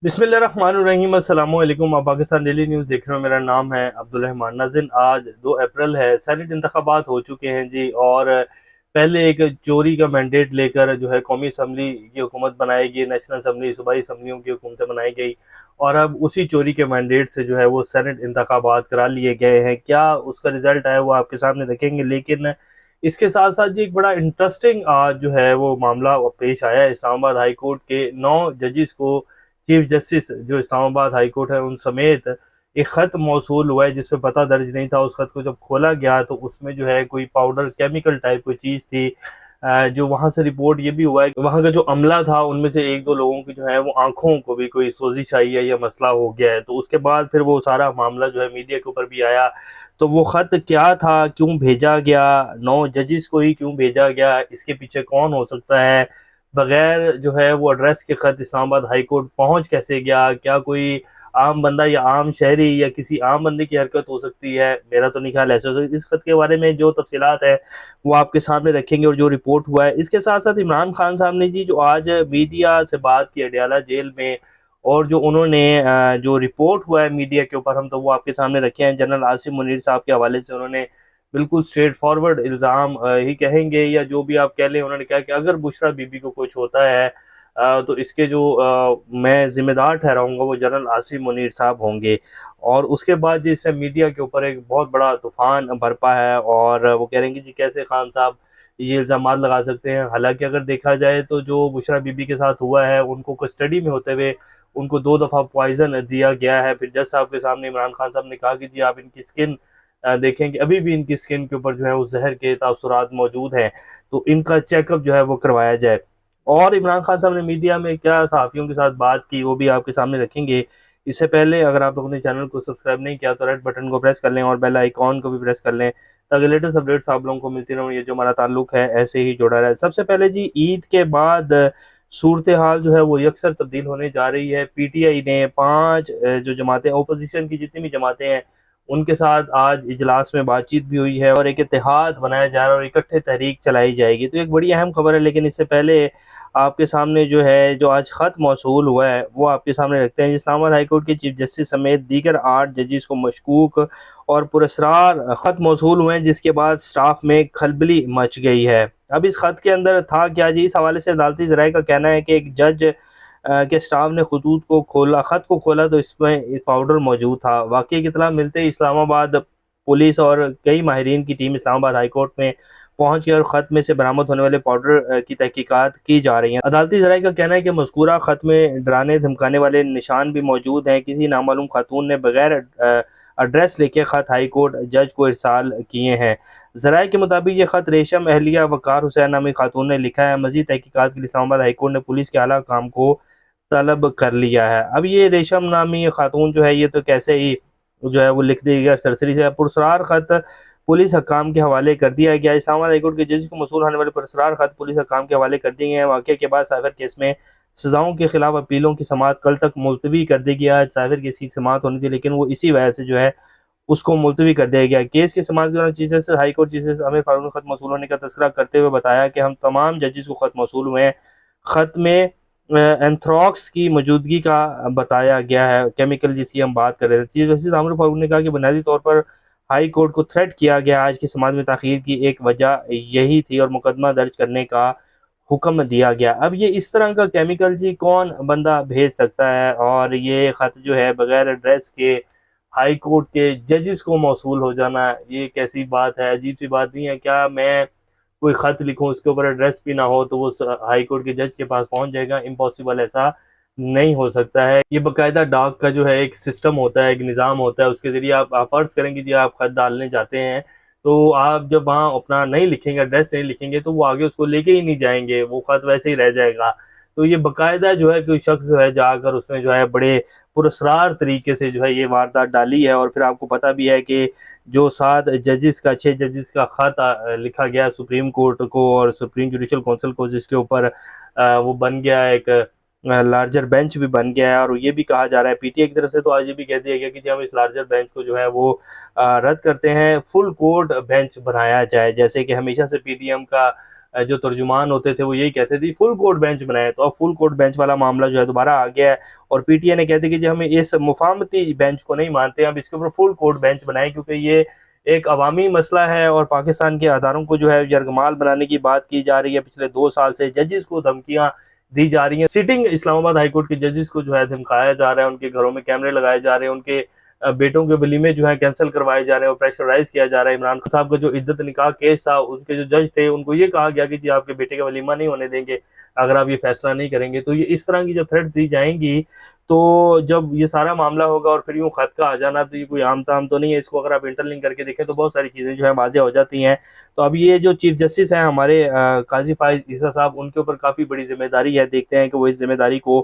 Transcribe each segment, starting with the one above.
बिस्मिल्लाहिर्रहमानिर्रहीम अस्सलाम वालेकुम। आप पाकिस्तान डेली न्यूज़ देख रहे हो। मेरा नाम है अब्दुल रहमान नाज़िन। आज 2 अप्रैल है। सेनेट इंतखाबात हो चुके हैं जी। और पहले एक चोरी का मैंडेट लेकर जो है कौमी असम्बली की हुकूमत बनाई गई, नेशनल असम्बली सूबाई असम्बलियों की हुकूमतें बनाई गई। और अब उसी चोरी के मैंडेट से जो है वो सेनेट इंतखाबात करा लिए गए हैं। क्या उसका रिजल्ट है वो आपके सामने रखेंगे, लेकिन इसके साथ साथ जी एक बड़ा इंटरेस्टिंग आज जो है वो मामला पेश आया है। इस्लामाबाद हाई कोर्ट के 9 जजिस को, चीफ जस्टिस जो इस्लामाबाद हाई कोर्ट है उन समेत एक ख़त मौसूल हुआ है जिसमें पता दर्ज नहीं था। उस ख़त को जब खोला गया तो उसमें जो है कोई पाउडर केमिकल टाइप कोई चीज़ थी। जो वहाँ से रिपोर्ट ये भी हुआ है कि वहाँ का जो अमला था उनमें से एक दो लोगों की जो है वो आंखों को भी कोई सोजिश आई है या मसला हो गया है। तो उसके बाद फिर वो सारा मामला जो है मीडिया के ऊपर भी आया। तो वो ख़त क्या था, क्यों भेजा गया, 9 जजिस को ही क्यों भेजा गया, इसके पीछे कौन हो सकता है, बगैर जो है वो एड्रेस के ख़त इस्लामाबाद हाई कोर्ट पहुँच कैसे गया, क्या कोई आम बंदा या आम शहरी या किसी आम बंदे की हरकत हो सकती है। मेरा तो नहीं ख्याल ऐसे हो सकती। इस ख़त के बारे में जो तफसीलात है वो आपके सामने रखेंगे और जो रिपोर्ट हुआ है। इसके साथ साथ इमरान खान साहब ने जी जो आज मीडिया से बात की अडयाला जेल में, और जो उन्होंने जो रिपोर्ट हुआ है मीडिया के ऊपर, हम तो वो आपके सामने रखे हैं। जनरल आसिम मुनीर साहब के हवाले से उन्होंने बिल्कुल स्ट्रेट फॉरवर्ड इल्ज़ाम ही कहेंगे या जो भी आप कह लें, उन्होंने कहा कि अगर बुशरा बीबी को कुछ होता है तो इसके जो मैं ज़िम्मेदार ठहराऊँगा वो जनरल आसिम मुनीर साहब होंगे। और उसके बाद जिससे मीडिया के ऊपर एक बहुत बड़ा तूफ़ान बरपा है और वो कह रहे हैं कि जी कैसे खान साहब ये इल्ज़ामात लगा सकते हैं। हालाँकि अगर देखा जाए तो जो बुशरा बीबी के साथ हुआ है, उनको कस्टडी में होते हुए उनको 2 दफ़ा पॉइज़न दिया गया है। फिर जज साहब के सामने इमरान खान साहब ने कहा कि जी आप इनकी स्किन देखें कि अभी भी इनकी स्किन के ऊपर जो है उस ज़हर के तासुरात मौजूद हैं, तो इनका चेकअप जो है वो करवाया जाए। और इमरान खान साहब ने मीडिया में क्या सहाफ़ियों के साथ बात की वो भी आपके सामने रखेंगे। इससे पहले अगर आप लोगों ने चैनल को सब्सक्राइब नहीं किया तो रेड बटन को प्रेस कर लें और बेल आइकॉन को भी प्रेस कर लें, ताकि लेटेस्ट अपडेट्स आप लोगों को मिलती रहें। ये जो हमारा ताल्लुक है ऐसे ही जुड़ा रहे। सबसे पहले जी ईद के बाद सूरत हाल जो है वो यकसर तब्दील होने जा रही है। पीटीआई ने 5 जो जमातें अपोजिशन की जितनी भी जमातें हैं उनके साथ आज इजलास में बातचीत भी हुई है और एक इत्तेहाद बनाया जा रहा है और इकट्ठे तहरीक चलाई जाएगी। तो एक बड़ी अहम खबर है, लेकिन इससे पहले आपके सामने जो है जो आज ख़त मौसूल हुआ है वो आपके सामने रखते हैं। इस्लामाबाद हाई कोर्ट के चीफ जस्टिस समेत दीगर 8 जजिस को मशकूक और पुरस्रार ख़त मौसूल हुए हैं, जिसके बाद स्टाफ में खलबली मच गई है। अब इस ख़त के अंदर था क्या जी, इस हवाले से अदालती ज़राए का कहना है कि एक जज के स्टाफ ने खतूत को खोला, ख़त को खोला तो इसमें पाउडर मौजूद था। वाक़ये की इत्तला मिलते ही इस्लामाबाद पुलिस और कई माहिरीन की टीम इस्लामाबाद हाई कोर्ट में पहुँच गई और ख़त में से बरामद होने वाले पाउडर की तहकीकात की जा रही हैं। अदालती ज़राए का कहना है कि मज़कूरा ख़त में डराने धमकाने वाले निशान भी मौजूद हैं। किसी नामालूम खातून ने बगैर एड्रेस लिखे ख़त हाई कोर्ट जज को इरसाल किए हैं। ज़राए के मुताबिक ये ख़त रेशम अहलिया वक़ार हुसैन नामी खातून ने लिखा है। मज़ीद तहकीकात के लिए इस्लामाबाद हाई कोर्ट ने पुलिस के आला काम को तलब कर लिया है। अब ये रेशम नामी खातून जो है ये तो कैसे ही जो है वो लिख दी गई सरसरी से। पुरस्रार ख़त पुलिस हकाम के हवाले कर दिया गया। इस्लामाबाद हाईकोर्ट के जज को मौसूल होने वाले पुरस्रार ख़त पुलिस हकाम के हवाले कर दिए गए हैं। वाक़ये के बाद साइबर केस में सज़ाओं के खिलाफ अपीलों की समाअत कल तक मुलतवी कर दी गया। साइबर केस की समाअत होनी थी, लेकिन वो इसी वजह से जो है उसको मुलतवी कर दिया गया। केस की समाअत के दौरान chief justice high court chief justice Aamir Farooq ने ख़त मौसूल होने का तज़किरा करते हुए बताया कि हम तमाम जजिस को ख़त मौसूल हुए हैं। ख़त में एंथ्रॉक्स की मौजूदगी का बताया गया है, केमिकल जिसकी हम बात कर रहे थे। चीफ जस्टिस आमिर फारूक ने कहा कि बुनियादी तौर पर हाई कोर्ट को थ्रेट किया गया। आज की समाअत में ताख़ीर की एक वजह यही थी और मुकदमा दर्ज करने का हुक्म दिया गया। अब ये इस तरह का केमिकल जी कौन बंदा भेज सकता है, और ये ख़त जो है बगैर एड्रेस के हाई कोर्ट के जजिस को मौसूल हो जाना, ये कैसी बात है? अजीब सी बात नहीं है क्या? मैं कोई ख़त लिखूँ उसके ऊपर एड्रेस भी ना हो तो वो हाई कोर्ट के जज के पास पहुंच जाएगा? इम्पॉसिबल, ऐसा नहीं हो सकता है। ये बाकायदा डाक का जो है एक सिस्टम होता है, एक निज़ाम होता है, उसके ज़रिए आप फ़र्ज़ करें कि जी आप ख़त डालने जाते हैं, तो आप जब वहाँ अपना नहीं लिखेंगे, एड्रेस नहीं लिखेंगे, तो वो आगे उसको लेके ही नहीं जाएंगे, वो ख़त वैसे ही रह जाएगा। तो ये बाकायदा जो है कोई शख्स जो है जाकर उसने जो है बड़े पुरस्रार तरीके से जो है ये वारदात डाली है। और फिर आपको पता भी है कि जो 7 जजिस का 6 जजिस का ख़त लिखा गया सुप्रीम कोर्ट को और सुप्रीम जुडिशल काउंसिल को, जिसके ऊपर वो बन गया एक लार्जर बेंच भी बन गया है। और ये भी कहा जा रहा है पीटीआई की तरफ से, तो आज ये भी कह दिया गया कि जी हम इस लार्जर बेंच को जो है वो रद्द करते हैं, फुल कोर्ट बेंच बनाया जाए, जैसे कि हमेशा से पीडीएम का जो तर्जुमान होते थे वो यही कहते थे फुल कोर्ट बेंच बनाए। तो अब फुल कोर्ट बेंच वाला मामला जो है दोबारा आ गया है और पीटीआई ने कहते कि जी हमें इस मुफाहमती बेंच को नहीं मानते, अब इसके ऊपर फुल कोर्ट बेंच बनाए, क्योंकि ये एक अवामी मसला है और पाकिस्तान के अदारों को जो है यरगमाल बनाने की बात की जा रही है। पिछले 2 साल से जजेस को धमकियां दी जा रही हैं। सिटिंग इस्लामाबाद हाईकोर्ट के जजेस को जो है धमकाया जा रहा है, उनके घरों में कैमरे लगाए जा रहे हैं, उनके बेटों के वलीमे जो है कैंसिल करवाए जा रहे हैं और प्रेशराइज किया जा रहा है। इमरान खान साहब का जो इद्दत निकाह केस था, उनके जो जज थे उनको ये कहा गया कि जी आपके बेटे का वलीमा नहीं होने देंगे अगर आप ये फैसला नहीं करेंगे। तो ये इस तरह की जब थ्रेट दी जाएंगी तो जब ये सारा मामला होगा और फिर यूँ खत का आ जाना, तो ये कोई आम ताम तो नहीं है। इसको अगर आप इंटरलिंक करके देखें तो बहुत सारी चीज़ें जो है वाज़ेह हो जाती हैं। तो अब ये जो चीफ जस्टिस हैं हमारे काजी फाइज ईसा साहब, उनके ऊपर काफ़ी बड़ी जिम्मेदारी है। देखते हैं कि वो इस जिम्मेदारी को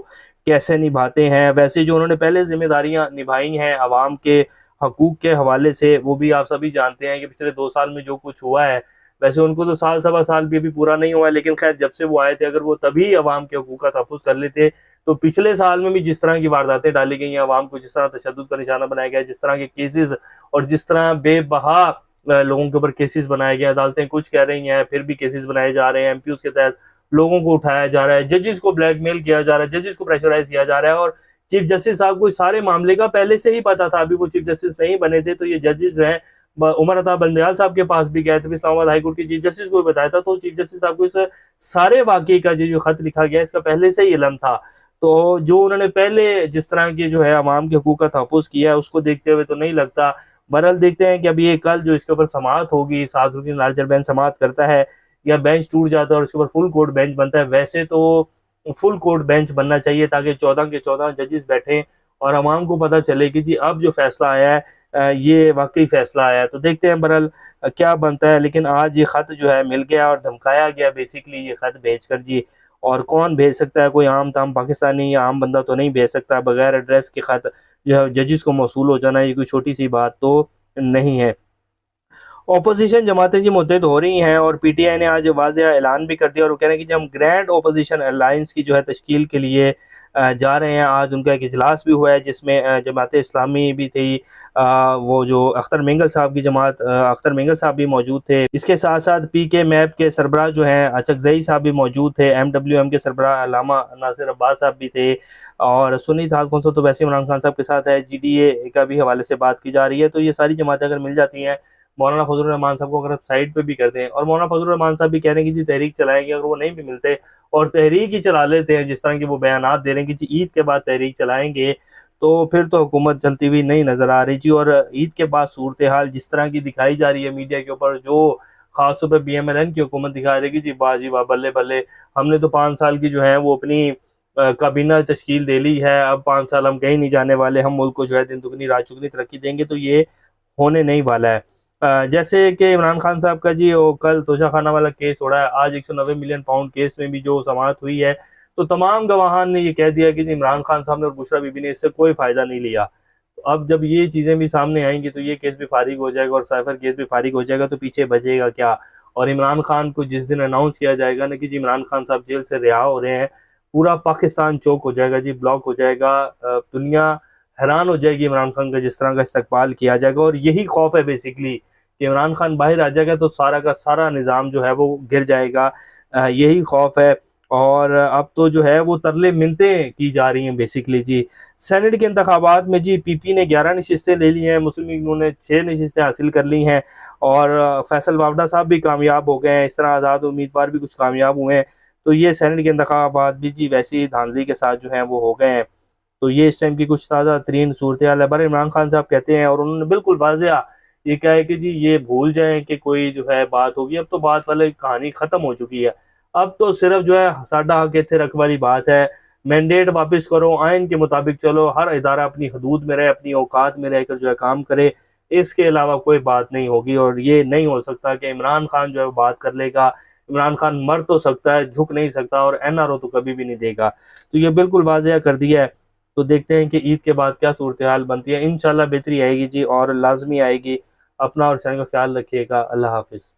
कैसे निभाते हैं। वैसे जो उन्होंने पहले जिम्मेदारियां निभाई हैं आवाम के हकूक़ के हवाले से, वो भी आप सभी जानते हैं कि पिछले 2 साल में जो कुछ हुआ है। वैसे उनको तो साल सवा साल भी अभी पूरा नहीं हुआ है, लेकिन खैर जब से वो आए थे अगर वो तभी अवाम के हकूक़ का तहफ़्फ़ुज़ कर लेते तो पिछले साल में भी जिस तरह की वारदातें डाली गई हैं, अवाम को जिस तरह तशद्दुद का निशाना बनाया गया है, जिस तरह के केसेस और जिस तरह बेबहा लोगों के ऊपर केसेस बनाए गए, अदालतें कुछ कह रही हैं फिर भी केसेस बनाए जा रहे हैं, एमपीओ के तहत लोगों को उठाया जा रहा है, जजेस को ब्लैकमेल किया जा रहा है, जजेस को प्रेशराइज किया जा रहा है। और चीफ जस्टिस साहब को इस सारे मामले का पहले से ही पता था, अभी वो चीफ जस्टिस नहीं बने थे। तो ये जजेस जो हैं उमर अता बंदयाल साहब के पास भी गए थे, इस्लामाबाद हाईकोर्ट के चीफ जस्टिस को भी बताया था। तो चीफ जस्टिस साहब को इस सारे वाकये का जो खत लिखा गया इसका पहले से ही इल्म था। तो जो उन्होंने पहले जिस तरह की जो है अवाम के हकूक़ का तहफ़्फ़ुज़ किया है उसको देखते हुए तो नहीं लगता। बहरहाल देखते हैं कि अभी ये कल जो इसके ऊपर समाअत होगी, सादरुद्दीन लार्जर बेंच समाअत करता है या बेंच टूट जाता है और उसके ऊपर फुल कोर्ट बेंच बनता है। वैसे तो फुल कोर्ट बेंच बनना चाहिए ताकि 14 के 14 जजेस बैठें और अवाम को पता चले कि जी अब जो फैसला आया है ये वाकई फैसला आया है। तो देखते हैं बहरहाल क्या बनता है। लेकिन आज ये खत जो है मिल गया और धमकाया गया बेसिकली ये खत भेज कर जी। और कौन भेज सकता है, कोई आम ताम पाकिस्तानी या आम बंदा तो नहीं भेज सकता। बगैर एड्रेस के खत जो है जजेस को मौसूल हो जाना ये कोई छोटी सी बात तो नहीं है। ओपोजिशन जमातें जी मुत्तहिद हो रही हैं और पीटीआई ने आज वाज़ेह ऐलान भी कर दिया और वो कह रहे हैं कि हम ग्रैंड ओपोजिशन अलायंस की जो है तश्कील के लिए जा रहे हैं। आज उनका एक इजलास भी हुआ है जिसमें जमात इस्लामी भी थी, वो जो अख्तर मेंगल साहब की जमात अख्तर मेंगल साहब भी मौजूद थे। इसके साथ साथ पीके मैप के सरबराह जो हैं अचकजई साहब भी मौजूद थे, एमडब्ल्यूएम के सरबराह अल्लामा नासिर अब्बास साहब भी थे और सुन्नी इत्तेहाद कौंसिल तो वैसे इमरान खान साहब के साथ है। जीडीए का भी हवाले से बात की जा रही है। तो ये सारी जमातें अगर मिल जाती हैं, मौलाना फजल रहमान साहब को अगर आप साइड पे भी कर दें, और मौलाना फजल रहमान साहब भी कह रहे हैं कि जी तहरीक चलाएंगे, अगर वो नहीं भी मिलते और तहरीक ही चला लेते हैं जिस तरह के वो बयानात दे रहे हैं कि जी ईद के बाद तहरीक चलाएंगे, तो फिर तो हुकूमत चलती हुई नहीं नज़र आ रही जी। और ईद के बाद सूरत हाल जिस तरह की दिखाई जा रही है मीडिया के ऊपर, जो खासतौर पर BMLN की हुकूमत दिखा रही है कि जी वाह बल्ले बल्ले, हमने तो 5 साल की जो है वो अपनी काबीना तश्कील दे ली है, अब 5 साल हम कहीं नहीं जाने वाले, हम मुल्क को जो है दिन दुगनी रात चुगनी तरक्की देंगे। तो ये होने नहीं वाला है। जैसे कि इमरान खान साहब का जी वो कल तोशाखाना वाला केस हो रहा है, आज 190 मिलियन पाउंड केस में भी जो समाअत हुई है, तो तमाम गवाहान ने ये कह दिया कि इमरान खान साहब ने और बुशरा बीबी ने इससे कोई फ़ायदा नहीं लिया। तो अब जब ये चीज़ें भी सामने आएंगी तो ये केस भी फारिग हो जाएगा और साइफर केस भी फारिग हो जाएगा, तो पीछे बचेगा क्या। और इमरान खान को जिस दिन अनाउंस किया जाएगा ना कि जी इमरान खान साहब जेल से रिहा हो रहे हैं, पूरा पाकिस्तान चौक हो जाएगा जी, ब्लॉक हो जाएगा, दुनिया हैरान हो जाएगी। इमरान खान का जिस तरह का इस्तकबाल किया जाएगा और यही खौफ है बेसिकली कि इमरान खान बाहर आ जाएगा तो सारा का सारा निज़ाम जो है वो गिर जाएगा, यही खौफ है। और अब तो जो है वो तरले मिन्नतें की जा रही हैं बेसिकली जी। सेनेट के इंतखाबात में जी पीपी ने 11 नशिस्तें ले ली हैं, मुस्लिम लीग ने 6 नशिस्तें हासिल कर ली हैं और फैसल वावडा साहब भी कामयाब हो गए हैं। इस तरह आज़ाद उम्मीदवार भी कुछ कामयाब हुए हैं। तो ये सेनेट के इंतखाबात भी जी वैसे ही धांधली के साथ जो हैं वो हो गए हैं। तो ये इस टाइम की कुछ ताज़ा तरीन सूरत हाल है। पर इमरान खान साहब कहते हैं और उन्होंने बिल्कुल वाज़ेह ये कहा है कि जी ये भूल जाएं कि कोई जो है बात होगी, अब तो बात वाली कहानी ख़त्म हो चुकी है। अब तो सिर्फ जो है साडा हक इत्थे रख वाली बात है, मैंडेट वापस करो, आइन के मुताबिक चलो, हर इदारा अपनी हदूद में रहे, अपनी औकात में रहकर जो है काम करे, इसके अलावा कोई बात नहीं होगी। और ये नहीं हो सकता कि इमरान खान जो है बात कर लेगा। इमरान खान मर तो सकता है, झुक नहीं सकता, और NRO तो कभी भी नहीं देगा। तो ये बिल्कुल वाज़ेह कर दिया है। तो देखते हैं कि ईद के बाद क्या सूरत हाल बनती है। इंशाल्लाह बेहतरी आएगी जी और लाजमी आएगी। अपना और सैन का ख्याल रखिएगा। अल्लाह हाफिज़।